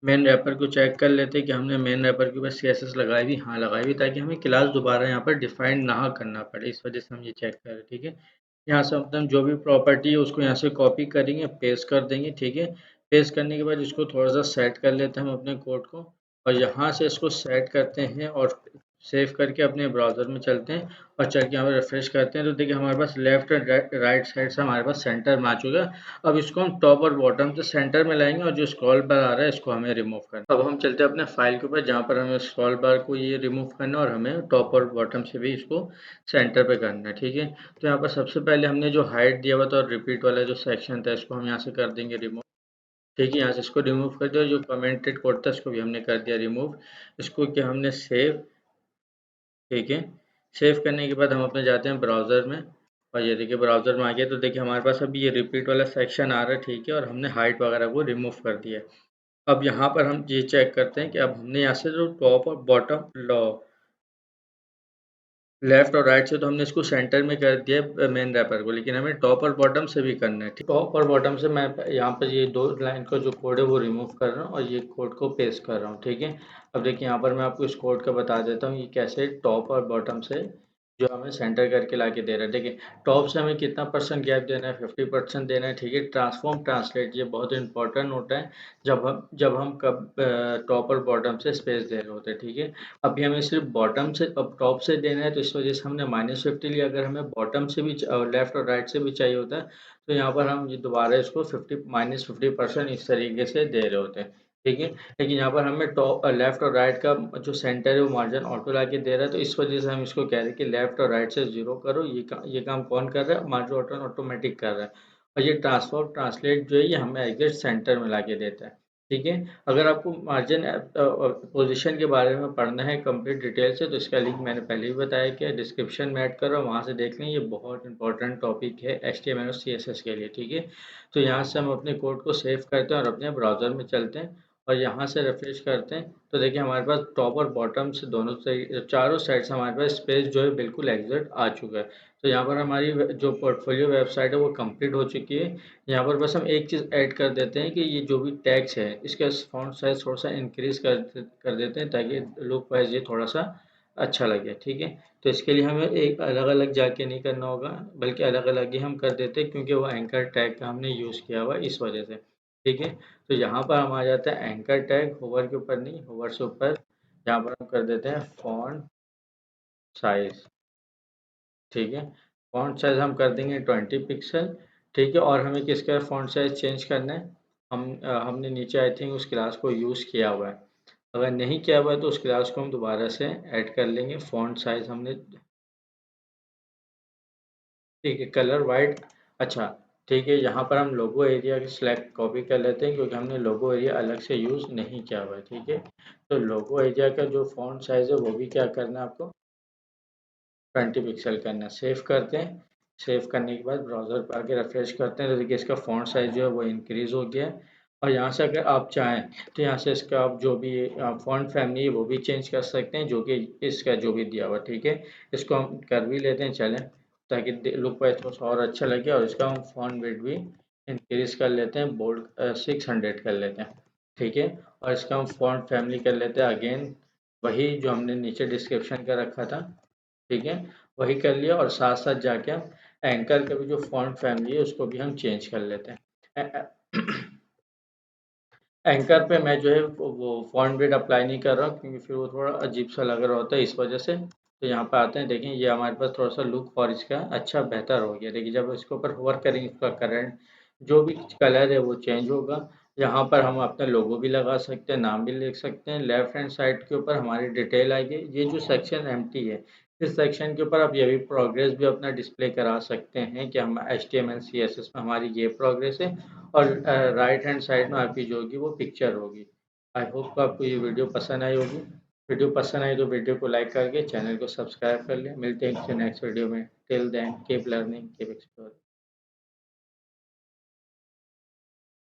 मेन रैपर को चेक कर लेते हैं कि हमने मेन रैपर के ऊपर CSS लगाई भी, हाँ लगाई भी, ताकि हमें क्लास दोबारा यहाँ पर डिफाइन ना करना पड़े, इस वजह से हम ये चेक कर रहे हैं, ठीक है। यहाँ से हम जो भी प्रॉपर्टी है उसको यहाँ से कॉपी करेंगे, पेस्ट कर देंगे, ठीक है। पेस्ट करने के बाद इसको थोड़ा सा सेट कर लेते हैं हम अपने कोड को, और यहाँ से इसको सेट करते हैं और सेव करके अपने ब्राउज़र में चलते हैं और चल के यहाँ पर रिफ्रेश करते हैं। तो देखिए हमारे पास लेफ्ट और राइट साइड से हमारे पास सेंटर में आ चुका है। अब इसको हम टॉप और बॉटम से सेंटर में लाएंगे और जो स्क्रॉल बार आ रहा है इसको हमें रिमूव करना है। अब हम चलते हैं अपने फाइल के ऊपर जहाँ पर हमें स्क्रॉल बार को ये रिमूव करना है और हमें टॉप और बॉटम से भी इसको सेंटर पे करना है, ठीक है। तो यहाँ पर सबसे पहले हमने जो हाइट दिया हुआ था और रिपीट वाला जो सेक्शन था इसको हम यहाँ से कर देंगे रिमूव, ठीक है। यहाँ से इसको रिमूव कर दिया। जो कमेंटेड कोड था इसको भी हमने कर दिया रिमूव। इसको क्या हमने सेव, ठीक है। सेव करने के बाद हम अपने जाते हैं ब्राउज़र में और ये देखिए ब्राउज़र में आ गया। तो देखिए हमारे पास अभी ये रिपीट वाला सेक्शन आ रहा है, ठीक है, और हमने हाइट वगैरह को रिमूव कर दिया है। अब यहाँ पर हम ये चेक करते हैं कि अब हमने यहाँ से जो टॉप और बॉटम लेफ्ट और राइट से तो हमने इसको सेंटर में कर दिया मेन रैपर को, लेकिन हमें टॉप और बॉटम से भी करना है, ठीक। टॉप और बॉटम से मैं यहाँ पर ये दो लाइन का जो कोड है वो रिमूव कर रहा हूँ और ये कोड को पेस्ट कर रहा हूँ, ठीक है। अब देखिए यहाँ पर मैं आपको इस कोड का बता देता हूँ ये कैसे टॉप और बॉटम से जो हमें सेंटर करके ला के दे रहा है। देखिए टॉप से हमें कितना परसेंट गैप देना है, 50% देना है, ठीक है। ट्रांसफॉर्म ट्रांसलेट ये बहुत इंपॉर्टेंट होता है जब हम कब टॉप और बॉटम से स्पेस दे रहे होते हैं, ठीक है। अभी हमें सिर्फ बॉटम से अब टॉप से देना है तो इस वजह से हमने -50 लिया। अगर हमें बॉटम से भी लेफ्ट और राइट से भी चाहिए होता है तो यहाँ पर हम ये दोबारा इसको 50 -50% इस तरीके से दे रहे होते हैं, ठीक है। लेकिन यहाँ पर हमें टॉप लेफ्ट और राइट का जो सेंटर है वो मार्जिन ऑटो ला के दे रहा है, तो इस वजह से हम इसको कह रहे हैं कि लेफ्ट और राइट से 0 करो। ये काम कौन कर रहा है, मार्जिन ऑटो ऑटोमेटिक कर रहा है। और ये ट्रांसफॉर्म ट्रांसलेट जो है ये हमें एग्जैक्ट सेंटर में ला के देता है, ठीक है। अगर आपको मार्जिन पोजीशन के बारे में पढ़ना है कंप्लीट डिटेल से तो इसका लिंक मैंने पहले ही बताया कि डिस्क्रिप्शन में ऐड कर रहा हूँ, वहाँ से देख लें। ये बहुत इंपॉर्टेंट टॉपिक है HTML और CSS के लिए, ठीक है। तो यहाँ से हम अपने कोड को सेव करते हैं और अपने ब्राउज़र में चलते हैं और यहाँ से रिफ्रेश करते हैं। तो देखिए हमारे पास टॉप और बॉटम से दोनों से चारों साइड से हमारे पास स्पेस जो है बिल्कुल एग्जैक्ट आ चुका है। तो यहाँ पर हमारी जो पोर्टफोलियो वेबसाइट है वो कंप्लीट हो चुकी है। यहाँ पर बस हम एक चीज़ ऐड कर देते हैं कि ये जो भी टैग्स है इसका फॉन्ट साइज थोड़ा सा इंक्रीज कर देते हैं ताकि लुक वाइज ये थोड़ा सा अच्छा लगे, ठीक है। तो इसके लिए हमें एक अलग अलग जाके नहीं करना होगा बल्कि अलग अलग ही हम कर देते हैं क्योंकि वो एंकर टैग का हमने यूज़ किया हुआ इस वजह से, ठीक है। तो यहाँ पर हम आ जाता है एंकर टैग, होवर के ऊपर नहीं, होवर से ऊपर यहाँ पर हम कर देते हैं फॉन्ट साइज, ठीक है। फॉन्ट साइज हम कर देंगे 20 पिक्सल, ठीक है। और हमें किसका फॉन्ट साइज चेंज करना है, हमने नीचे आई थिंक उस क्लास को यूज़ किया हुआ है। अगर नहीं किया हुआ है तो उस क्लास को हम दोबारा से ऐड कर लेंगे। फॉन्ट साइज हमने, ठीक है, कलर वाइट, अच्छा, ठीक है। यहाँ पर हम लोगो एरिया की सिलेक्ट कॉपी कर लेते हैं क्योंकि हमने लोगो एरिया अलग से यूज़ नहीं किया हुआ है, ठीक है। तो लोगो एरिया का जो फॉन्ट साइज है वो भी क्या करना है आपको, 20 पिक्सल करना है। सेव करते हैं। सेव करने के बाद ब्राउज़र पर आके रिफ्रेश करते हैं तो देखिए इसका फ़ॉन्ट साइज़ जो है वो इंक्रीज़ हो गया है और यहाँ से अगर आप चाहें तो यहाँ से इसका आप जो भी फ़ॉन्ट फैमिली है वो भी चेंज कर सकते हैं, जो कि इसका जो भी दिया हुआ, ठीक है। इसको हम कर भी लेते हैं, चलें, ताकि लुक वाइज थोड़ा सा और अच्छा लगे। और इसका हम फ़ॉन्ट वेट भी इंक्रीज कर लेते हैं, बोल्ड 600 कर लेते हैं, ठीक है। और इसका हम फ़ॉन्ट फैमिली कर लेते हैं, अगेन वही जो हमने नीचे डिस्क्रिप्शन का रखा था, ठीक है, वही कर लिया। और साथ साथ जाके हम एंकर का भी जो फ़ॉन्ट फैमिली है उसको भी हम चेंज कर लेते हैं। एंकर पे मैं जो है वो फ़ॉन्ट वेट अप्लाई नहीं कर रहा हूँ, क्योंकि फिर वो थोड़ा अजीब सा लग रहा होता है, इस वजह से। तो यहाँ पे आते हैं, देखें ये हमारे पास थोड़ा सा लुक और इसका अच्छा बेहतर हो गया। देखिए जब इसके ऊपर वर्क करेंगे, इसका करंट जो भी कलर है वो चेंज होगा। यहाँ पर हम अपना लोगो भी लगा सकते हैं, नाम भी लिख सकते हैं। लेफ्ट हैंड साइड के ऊपर हमारी डिटेल आएगी। ये जो सेक्शन एम्प्टी है, इस सेक्शन के ऊपर आप ये भी प्रोग्रेस भी अपना डिस्प्ले करा सकते हैं कि हम HTML CSS में हमारी ये प्रोग्रेस है। और राइट हैंड साइड में आपकी जो होगी वो पिक्चर होगी। आई होप कि आपको ये वीडियो पसंद आई होगी। वीडियो पसंद आई तो वीडियो को लाइक करके चैनल को सब्सक्राइब कर लें। मिलते हैं किसी नेक्स्ट वीडियो में। Till then keep learning, keep exploring.